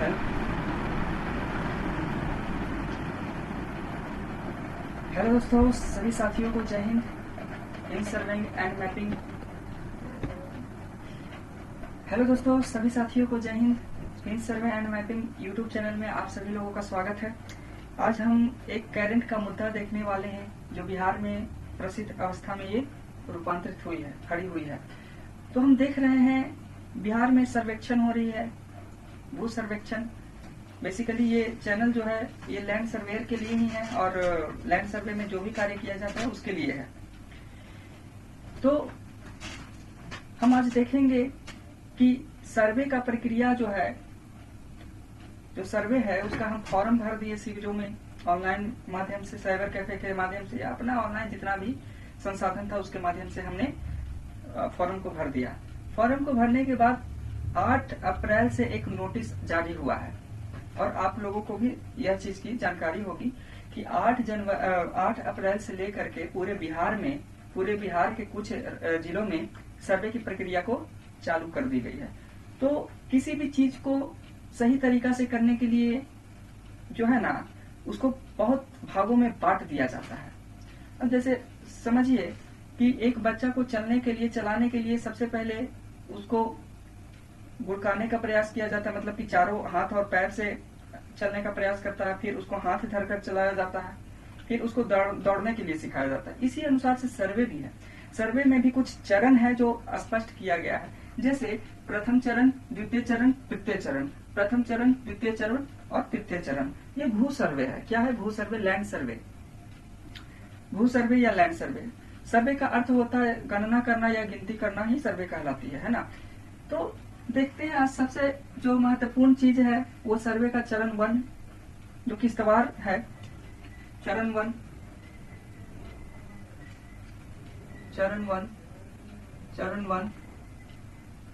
Hello hello दोस्तों, सभी साथियों को जय हिंद। इन सर्विंग एंड मैपिंग। हेलो दोस्तों, सभी साथियों को जय हिंद। इन survey and mapping YouTube channel में आप सभी लोगों का स्वागत है। आज हम एक करंट का मुद्दा देखने वाले हैं जो बिहार में प्रसिद्ध अवस्था में ये रूपांतरित हुई है, खड़ी हुई है। तो हम देख रहे हैं बिहार में सर्वेक्षण हो रही है, भू सर्वेक्षण। बेसिकली ये चैनल जो है ये लैंड सर्वेयर के लिए ही है और लैंड सर्वे में जो भी कार्य किया जाता है उसके लिए है। तो हम आज देखेंगे कि सर्वे का प्रक्रिया जो है, जो सर्वे है उसका हम फॉर्म भर दिए शिविरों में, ऑनलाइन माध्यम से, साइबर कैफे के माध्यम से, या अपना ऑनलाइन जितना भी संसाधन था उसके माध्यम से हमने फॉर्म को भर दिया। फॉर्म को भरने के बाद 8 अप्रैल से एक नोटिस जारी हुआ है और आप लोगों को भी यह चीज की जानकारी होगी कि 8 अप्रैल से लेकर के पूरे बिहार के कुछ जिलों में सर्वे की प्रक्रिया को चालू कर दी गई है। तो किसी भी चीज को सही तरीका से करने के लिए जो है ना, उसको बहुत भागों में बांट दिया जाता है। अब जैसे समझिए कि एक बच्चा को चलाने के लिए सबसे पहले उसको गुड़काने का प्रयास किया जाता है, मतलब कि चारों हाथ और पैर से चलने का प्रयास करता है, फिर उसको हाथ धरकर चलाया जाता है, फिर उसको दौड़ने के लिए सिखाया जाता है। इसी अनुसार से सर्वे भी है। सर्वे में भी कुछ चरण है जो स्पष्ट किया गया है, जैसे प्रथम चरण, द्वितीय चरण, तृतीय चरण, प्रथम चरण, द्वितीय चरण और तृतीय चरण। ये भू सर्वे है। क्या है भू सर्वे? Land survey. भू सर्वे या लैंड सर्वे। सर्वे का अर्थ होता है गणना करना या गिनती करना, ही सर्वे कहलाती है ना। तो देखते हैं आज सबसे जो महत्वपूर्ण चीज है वो सर्वे का चरण 1 जो किस्तवार है। चरण 1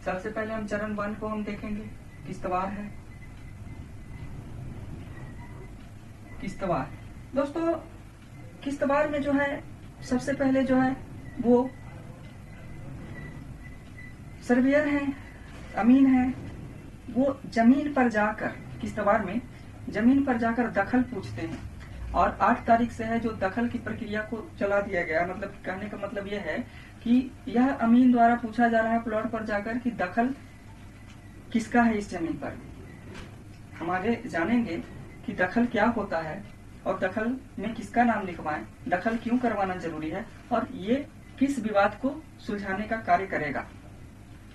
सबसे पहले हम चरण 1 को हम देखेंगे। किस्तवार है। किस्तवार दोस्तों, किस्तवार में जो है सबसे पहले जो है वो सर्वेयर है, अमीन है। वो जमीन पर जाकर, किस्तवार में जमीन पर जाकर दखल पूछते हैं और 8 तारीख से है जो दखल की प्रक्रिया को चला दिया गया। मतलब कहने का मतलब यह है कि यह अमीन द्वारा पूछा जा रहा है प्लॉट पर जाकर कि दखल किसका है इस जमीन पर। हम आगे जानेंगे कि दखल क्या होता है और दखल में किसका नाम लिखवाएं, दखल क्यों करवाना जरूरी है और ये किस विवाद को सुलझाने का कार्य करेगा।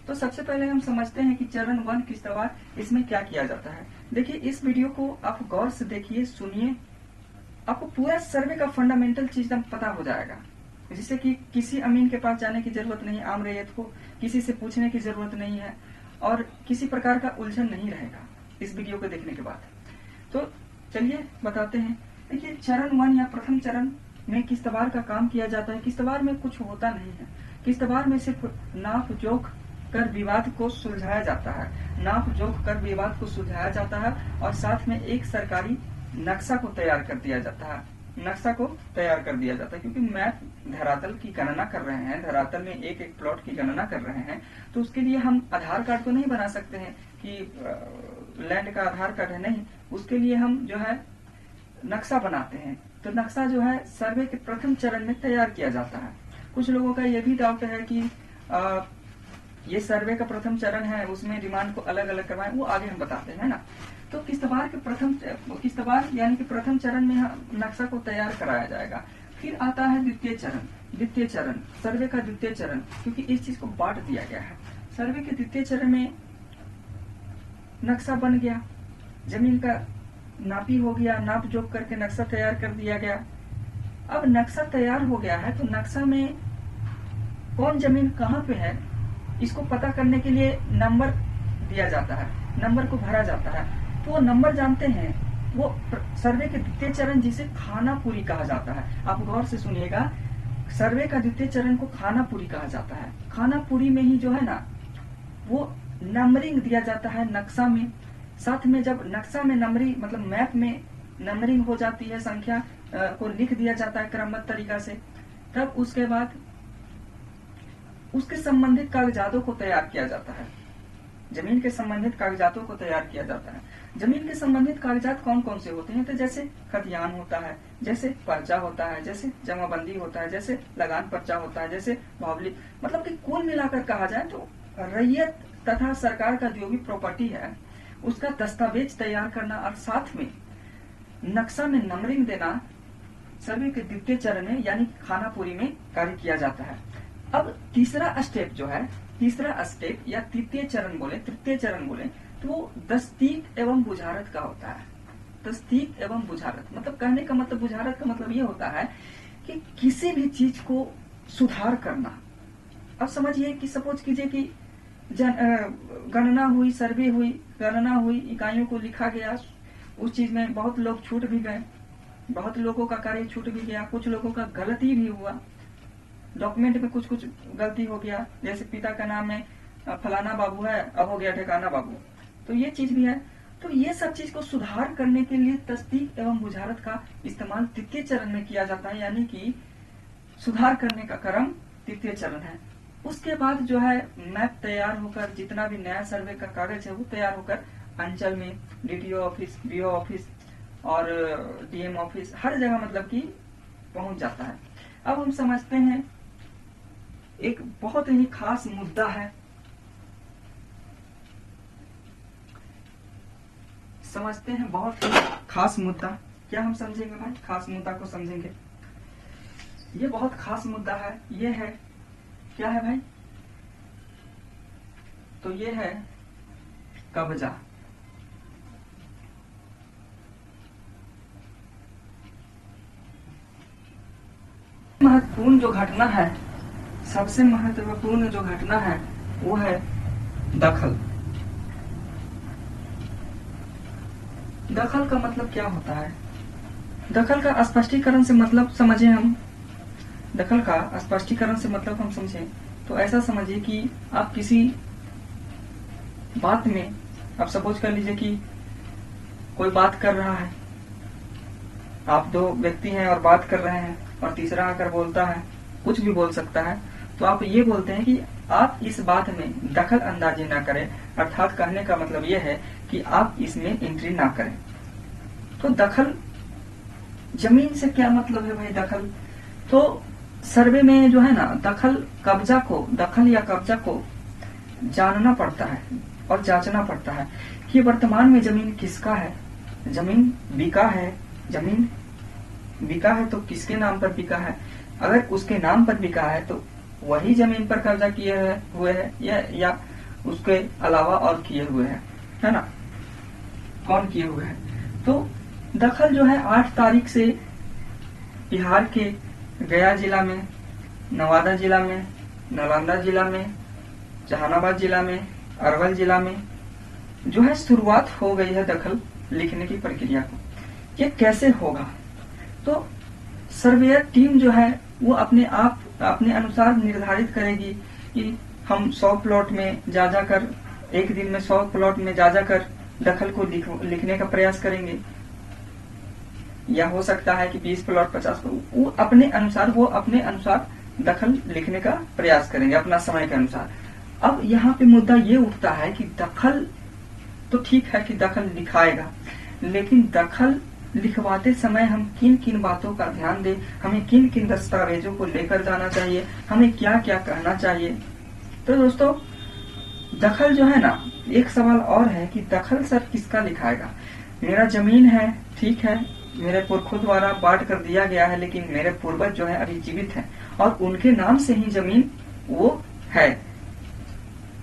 तो सबसे पहले हम समझते हैं कि चरण 1 किस्तवार, इसमें क्या किया जाता है। देखिए इस वीडियो को आप गौर से देखिए, सुनिए, आपको पूरा सर्वे का फंडामेंटल चीज पता हो जाएगा, जिससे कि किसी अमीन के पास जाने की जरूरत नहीं, आम रैयत को किसी से पूछने की जरूरत नहीं है और किसी प्रकार का उलझन नहीं रहेगा इस वीडियो को देखने के बाद। तो चलिए बताते हैं। देखिए चरण 1 या प्रथम चरण में किस्तवार का काम किया जाता है। किस्तवार में कुछ होता नहीं है। किस्तवार में सिर्फ नाप जोख कर विवाद को सुलझाया जाता है। नाप जोख कर विवाद को सुलझाया जाता है और साथ में एक सरकारी नक्शा को तैयार कर दिया जाता है। क्योंकि मैप धरातल की गणना कर रहे हैं, धरातल में एक एक प्लॉट की गणना कर रहे हैं, तो उसके लिए हम आधार कार्ड तो नहीं बना सकते हैं कि लैंड का आधार कार्ड है, नहीं। उसके लिए हम जो है नक्शा बनाते हैं। तो नक्शा जो है सर्वे के प्रथम चरण में तैयार किया जाता है। कुछ लोगों का यह भी डाउट है कि ये सर्वे का प्रथम चरण है, उसमें डिमांड को अलग अलग करवाएं, वो आगे हम बताते हैं ना। तो किस्तवार यानी कि प्रथम चरण में नक्शा को तैयार कराया जाएगा। फिर आता है द्वितीय चरण, सर्वे का द्वितीय चरण, क्योंकि इस चीज को बांट दिया गया है। सर्वे के द्वितीय चरण में नक्शा बन गया, जमीन का नापी हो गया, नाप जोख करके नक्शा तैयार कर दिया गया। अब नक्शा तैयार हो गया है तो नक्शा में कौन जमीन कहाँ पे है इसको पता करने के लिए नंबर दिया जाता है, नंबर को भरा जाता है। तो वो नंबर जानते हैं, वो सर्वे के द्वितीय चरण जिसे खानापुरी कहा जाता है। आप गौर से सुनिएगा, सर्वे का द्वितीय चरण को खानापुरी कहा जाता है। खानापुरी में ही जो है ना वो नंबरिंग दिया जाता है नक्शा में। साथ में जब नक्शा में नंबरिंग, मतलब मैप में नंबरिंग हो जाती है, संख्या को लिख दिया जाता है क्रमबद्ध तरीका से, तब उसके बाद उसके संबंधित कागजातों को तैयार किया जाता है। जमीन के संबंधित कागजातों को तैयार किया जाता है। जमीन के संबंधित कागजात कौन कौन से होते हैं? तो जैसे खतियान होता है, जैसे पर्चा होता है, जैसे जमाबंदी होता है, जैसे लगान पर्चा होता है, जैसे बावली। मतलब कि कुल मिलाकर कहा जाए तो रैयत तथा सरकार का जो भी प्रॉपर्टी है उसका दस्तावेज तैयार करना और साथ में नक्शा में नंबरिंग देना सर्वे के द्वितीय चरण में यानी खानापुरी में कार्य किया जाता है। अब तीसरा स्टेप जो है, तीसरा स्टेप या तृतीय चरण बोले तो वो दस्तक एवं बुझारत का होता है। दस्तक एवं बुझारत मतलब कहने का मतलब, बुझारत का मतलब ये होता है कि किसी भी चीज को सुधार करना। अब समझिए कि सपोज कीजिए कि गणना हुई, सर्वे हुई, गणना हुई, इकाइयों को लिखा गया, उस चीज में बहुत लोग छूट भी गए, बहुत लोगों का कार्य छूट भी गया, कुछ लोगों का गलती भी हुआ, डॉक्यूमेंट में कुछ कुछ गलती हो गया, जैसे पिता का नाम में फलाना बाबू है, अब हो गया ठिकाना बाबू, तो ये चीज भी है। तो ये सब चीज को सुधार करने के लिए तस्दीक एवं बुझारत का इस्तेमाल तृतीय चरण में किया जाता है, यानी कि सुधार करने का क्रम तृतीय चरण है। उसके बाद जो है मैप तैयार होकर, जितना भी नया सर्वे का कागज है वो तैयार होकर अंचल में डीटीओ ऑफिस, बीओ ऑफिस और डीएम ऑफिस हर जगह मतलब कि पहुंच जाता है। अब हम समझते हैं एक बहुत ही खास मुद्दा है, समझते हैं बहुत ही खास मुद्दा। क्या हम समझेंगे भाई? खास मुद्दा को समझेंगे। ये बहुत खास मुद्दा है। ये है, क्या है भाई? तो ये है कब्जा। महत्वपूर्ण जो घटना है, सबसे महत्वपूर्ण जो घटना है वो है दखल। दखल का मतलब क्या होता है? दखल का स्पष्टीकरण से मतलब समझे हम, दखल का स्पष्टीकरण से मतलब हम समझें तो ऐसा समझिए कि आप किसी बात में, आप सपोज कर लीजिए कि कोई बात कर रहा है, आप दो व्यक्ति हैं और बात कर रहे हैं और तीसरा आकर बोलता है, कुछ भी बोल सकता है, तो आप ये बोलते हैं कि आप इस बात में दखल अंदाजी ना करें, अर्थात कहने का मतलब ये है कि आप इसमें एंट्री ना करें। तो दखल, जमीन से क्या मतलब है भाई? दखल तो सर्वे में जो है ना, दखल कब्जा को, दखल या कब्जा को जानना पड़ता है और जांचना पड़ता है कि वर्तमान में जमीन किसका है। जमीन बिका है, जमीन बिका है तो किसके नाम पर बिका है? अगर उसके नाम पर बिका है तो वही जमीन पर कब्जा किए हुए है या उसके अलावा और किए हुए हैं, है ना? कौन किए हुए हैं? तो दखल जो है 8 तारीख से बिहार के गया जिला में, नवादा जिला में, नालंदा जिला में, जहानाबाद जिला में, अरवल जिला में जो है शुरुआत हो गई है दखल लिखने की प्रक्रिया को। ये कैसे होगा? तो सर्वेयर टीम जो है वो अपने आप अपने अनुसार निर्धारित करेगी कि हम 100 प्लॉट में जा जाकर, एक दिन में 100 प्लॉट में जा जाकर दखल को लिखने का प्रयास करेंगे, या हो सकता है कि 20 प्लॉट 50 प्लॉट, वो अपने अनुसार दखल लिखने का प्रयास करेंगे अपना समय के अनुसार। अब यहाँ पे मुद्दा ये उठता है कि दखल तो ठीक है कि दखल लिखाएगा, लेकिन दखल लिखवाते समय हम किन किन बातों का ध्यान दें, हमें किन किन दस्तावेजों को लेकर जाना चाहिए, हमें क्या क्या कहना चाहिए। तो दोस्तों दखल जो है ना, एक सवाल और है कि दखल सर किसका लिखाएगा? मेरा जमीन है, ठीक है, मेरे पुरखों द्वारा बांट कर दिया गया है, लेकिन मेरे पूर्वज जो है अभी जीवित हैं और उनके नाम से ही जमीन वो है,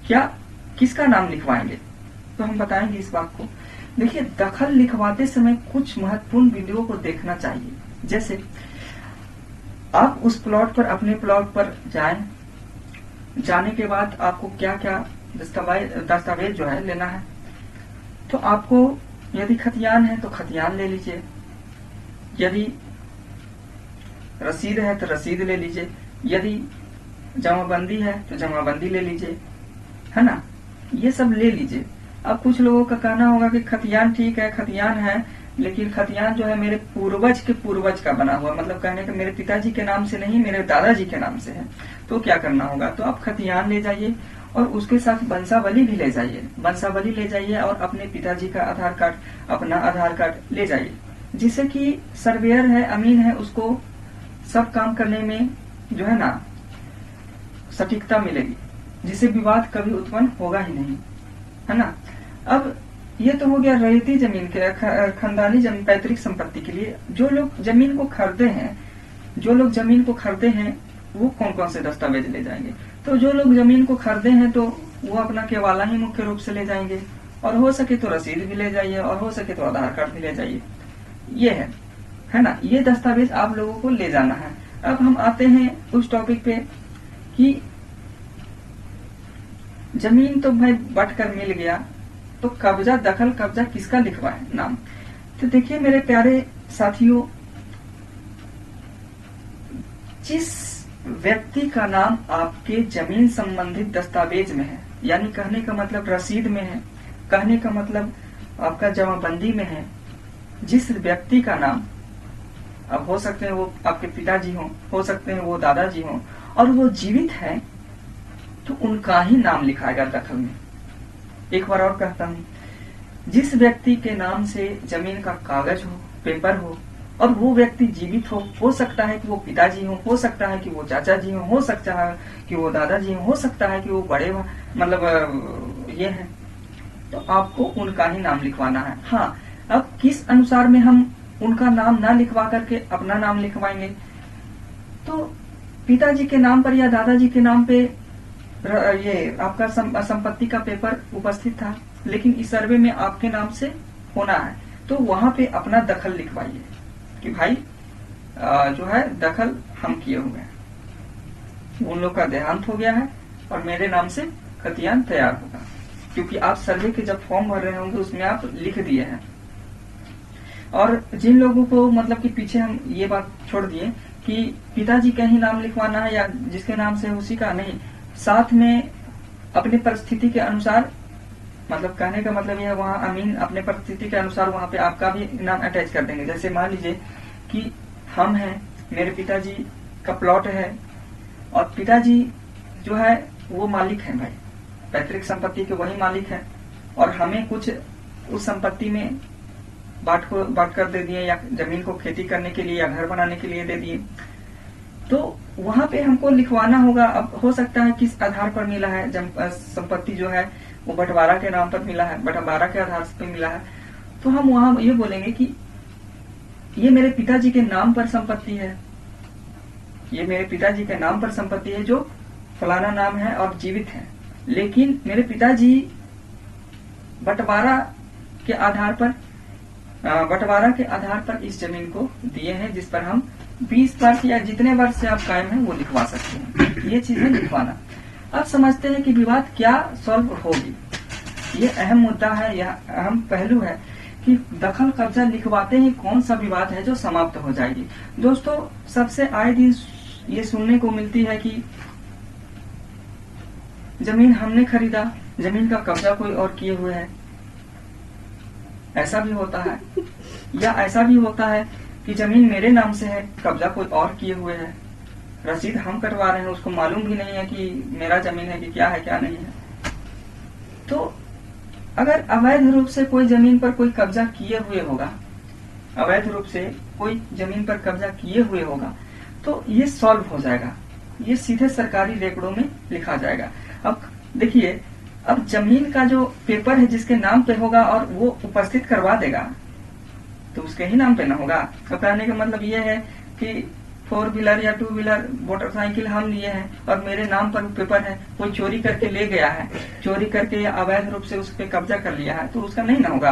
क्या किसका नाम लिखवाएंगे? तो हम बताएंगे इस बात को। देखिए, दखल लिखवाते समय कुछ महत्वपूर्ण बिंदुओं को देखना चाहिए। जैसे आप उस प्लॉट पर, अपने प्लॉट पर जाएं, जाने के बाद आपको क्या क्या दस्तावेज जो है लेना है। तो आपको यदि खतियान है तो खतियान ले लीजिए, यदि रसीद है तो रसीद ले लीजिए, यदि जमाबंदी है तो जमाबंदी ले लीजिए, है ना? ये सब ले लीजिए। अब कुछ लोगों का कहना होगा कि खतियान ठीक है, खतियान है, लेकिन खतियान जो है मेरे पूर्वज के पूर्वज का बना हुआ, मतलब कहने का मेरे पिताजी के नाम से नहीं, मेरे दादाजी के नाम से है, तो क्या करना होगा? तो आप खतियान ले जाइए और उसके साथ वंशावली भी ले जाइए, वंशावली ले जाइए और अपने पिताजी का आधार कार्ड, अपना आधार कार्ड ले जाइए, जिससे कि सर्वेयर है, अमीन है, उसको सब काम करने में जो है ना सटीकता मिलेगी, जिससे विवाद कभी उत्पन्न होगा ही नहीं, है ना। अब ये तो हो गया रैयती जमीन के, खानदानी जमीन, पैतृक संपत्ति के लिए। जो लोग जमीन को खरीदे हैं, जो लोग जमीन को खरीदे हैं वो कौन कौन से दस्तावेज ले जाएंगे? तो जो लोग जमीन को खरीदे हैं तो वो अपना केवाला ही मुख्य रूप से ले जाएंगे, और हो सके तो रसीद भी ले जाइए, और हो सके तो आधार कार्ड भी ले जाइए। ये है ना, ये दस्तावेज आप लोगों को ले जाना है। अब हम आते हैं उस टॉपिक पे कि जमीन तो भाई बट कर मिल गया, तो कब्जा, दखल कब्जा किसका लिखवाए नाम? तो देखिए मेरे प्यारे साथियों, जिस व्यक्ति का नाम आपके जमीन संबंधित दस्तावेज में है, यानी कहने का मतलब रसीद में है, कहने का मतलब आपका जमाबंदी में है, जिस व्यक्ति का नाम, अब हो सकते हैं वो आपके पिताजी हो सकते हैं वो दादाजी हो, और वो जीवित है, तो उनका ही नाम लिखाएगा दखल में। एक बार और कहता हूँ, जिस व्यक्ति के नाम से जमीन का कागज हो, पेपर हो, और वो व्यक्ति जीवित हो सकता है कि वो पिताजी हो सकता है कि वो चाचा जी हो सकता है कि वो दादाजी हो सकता है कि वो बड़े मतलब ये हैं, तो आपको उनका ही नाम लिखवाना है। हाँ, अब किस अनुसार में हम उनका नाम ना लिखवा करके अपना नाम लिखवाएंगे? तो पिताजी के नाम पर या दादाजी के नाम पे ये आपका संपत्ति का पेपर उपस्थित था, लेकिन इस सर्वे में आपके नाम से होना है, तो वहां पे अपना दखल लिखवाइए कि भाई जो है दखल हम किए हुए हैं, उन लोग का देहांत हो गया है और मेरे नाम से खतियान तैयार होगा, क्योंकि आप सर्वे के जब फॉर्म भर रहे होंगे उसमें आप लिख दिए हैं। और जिन लोगों को मतलब कि पीछे हम ये बात छोड़ दिए कि पिताजी का ही नाम लिखवाना है या जिसके नाम से उसी का नहीं, साथ में अपनी परिस्थिति के अनुसार, मतलब कहने का मतलब यह वहाँ अमीन अपने परिस्थिति के अनुसार वहाँ पे आपका भी नाम अटैच कर देंगे। जैसे मान लीजिए कि हम हैं, मेरे पिताजी का प्लॉट है और पिताजी जो है वो मालिक है, भाई पैतृक संपत्ति के वही मालिक है, और हमें कुछ उस संपत्ति में बांट कर दे दिए, या जमीन को खेती करने के लिए या घर बनाने के लिए दे दिए, तो वहां पे हमको लिखवाना होगा। अब हो सकता है किस आधार पर मिला है, संपत्ति जो है वो बंटवारा के नाम पर मिला है, बंटवारा के आधार पर मिला है, तो हम वहां ये बोलेंगे कि ये मेरे पिताजी के नाम पर संपत्ति है, ये मेरे पिताजी के नाम पर संपत्ति है जो फलाना नाम है और जीवित है, लेकिन मेरे पिताजी बंटवारा के आधार पर इस जमीन को दिए हैं, जिस पर हम 20 वर्ष या जितने वर्ष से आप कायम हैं वो लिखवा सकते हैं। ये चीजें लिखवाना। अब समझते हैं कि विवाद क्या सॉल्व होगी। ये अहम मुद्दा है, यह अहम पहलू है कि दखल कब्जा लिखवाते ही कौन सा विवाद है जो समाप्त हो जाएगी। दोस्तों, सबसे आए दिन ये सुनने को मिलती है कि जमीन हमने खरीदा, जमीन का कब्जा कोई और किए हुए है। ऐसा भी होता है, या ऐसा भी होता है कि जमीन मेरे नाम से है, कब्जा कोई और किए हुए है, रसीद हम कटवा रहे हैं, उसको मालूम भी नहीं है कि मेरा जमीन है कि क्या है क्या नहीं है। तो अगर अवैध रूप से कोई जमीन पर कोई कब्जा किए हुए होगा, अवैध रूप से कोई जमीन पर कब्जा किए हुए होगा, तो ये सॉल्व हो जाएगा, ये सीधे सरकारी रिकॉर्डों में लिखा जाएगा। अब देखिए, अब जमीन का जो पेपर है जिसके नाम पे होगा और वो उपस्थित करवा देगा, तो उसके ही नाम पे ना होगा। तो कहने का मतलब ये है कि 4 व्हीलर या 2 व्हीलर मोटरसाइकिल हम लिए हैं और मेरे नाम पर पेपर है, कोई चोरी करके ले गया है, चोरी करके या अवैध रूप से उस पर कब्जा कर लिया है, तो उसका नहीं ना होगा,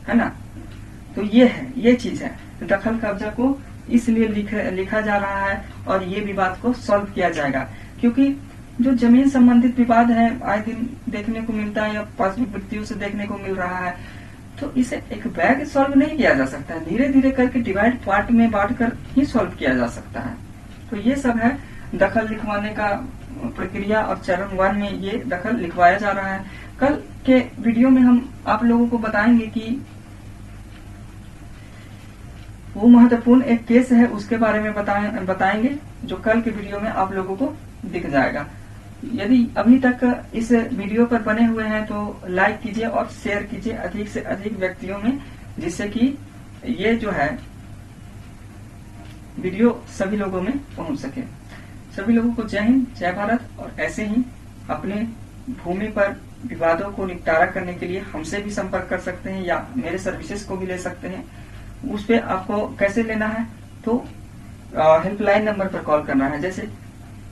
है ना। तो ये है, ये चीज है। दखल कब्जा को इसलिए लिखा जा रहा है और ये विवाद को सॉल्व किया जाएगा, क्योंकि जो जमीन संबंधित विवाद है आए दिन देखने को मिलता है या पारिवारिक व्यक्तियों से देखने को मिल रहा है, तो इसे एक बैग सॉल्व नहीं किया जा सकता है, धीरे धीरे करके डिवाइड पार्ट में बांटकर ही सॉल्व किया जा सकता है। तो ये सब है दखल लिखवाने का प्रक्रिया, और चरण 1 में ये दखल लिखवाया जा रहा है। कल के वीडियो में हम आप लोगों को बताएंगे कि वो महत्वपूर्ण एक केस है, उसके बारे में बताएंगे, जो कल के वीडियो में आप लोगों को दिख जाएगा। यदि अभी तक इस वीडियो पर बने हुए हैं तो लाइक कीजिए और शेयर कीजिए अधिक से अधिक व्यक्तियों में, जिससे कि ये जो है वीडियो सभी लोगों में पहुंच सके। सभी लोगों को जय हिंद, जय भारत। और ऐसे ही अपने भूमि पर विवादों को निपटारा करने के लिए हमसे भी संपर्क कर सकते हैं या मेरे सर्विसेज को भी ले सकते हैं। उस पे आपको कैसे लेना है, तो हेल्पलाइन नंबर पर कॉल करना है। जैसे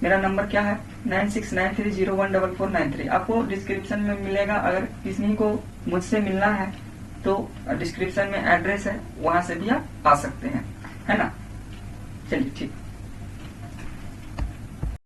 मेरा नंबर क्या है 9693014493, आपको डिस्क्रिप्शन में मिलेगा। अगर किसी को मुझसे मिलना है तो डिस्क्रिप्शन में एड्रेस है, वहां से भी आप आ सकते हैं, है ना। चलिए ठीक।